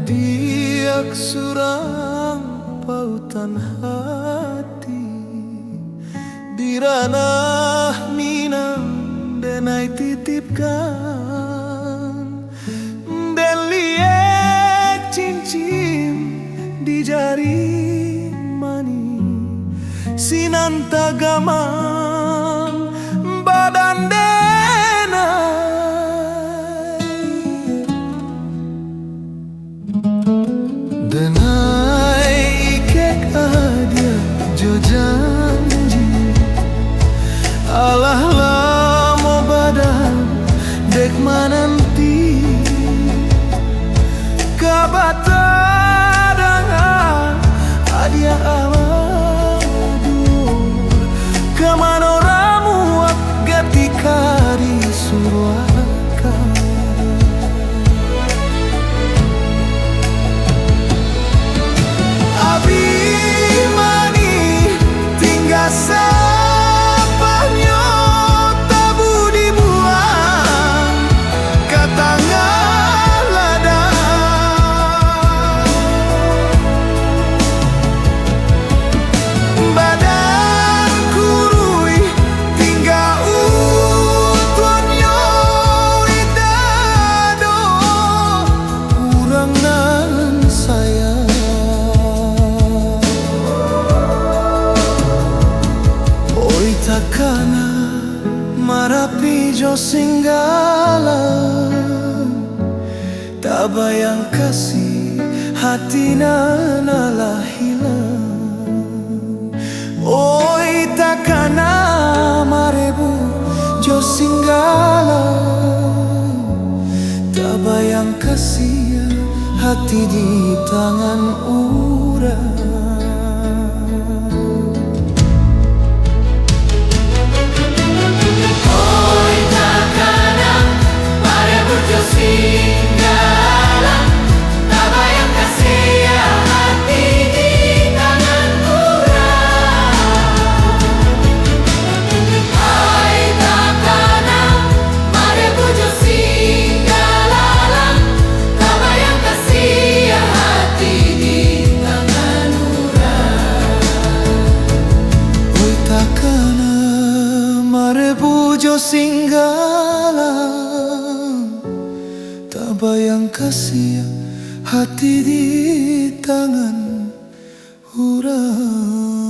diak surang pautan hati di ranah minang denai titipkan dan liek cincin di jari mani sinantagaman badan denai ikek adia jo janji alah lamo badan dek mananti kabata dengan adia amadu kemana ramu ketika di suraka Abimani tinggal sapanya tabu dibuang ke tangan ladang badan kurui tinggal utuannya idado kurang nan saya takana marapi jo singgala tak bayang kasih hati nana hilang oi takana marebu jo singgala tak bayang kasih hati di tangan urang. Pujo singgala tak bayang kasih hati di tangan urang.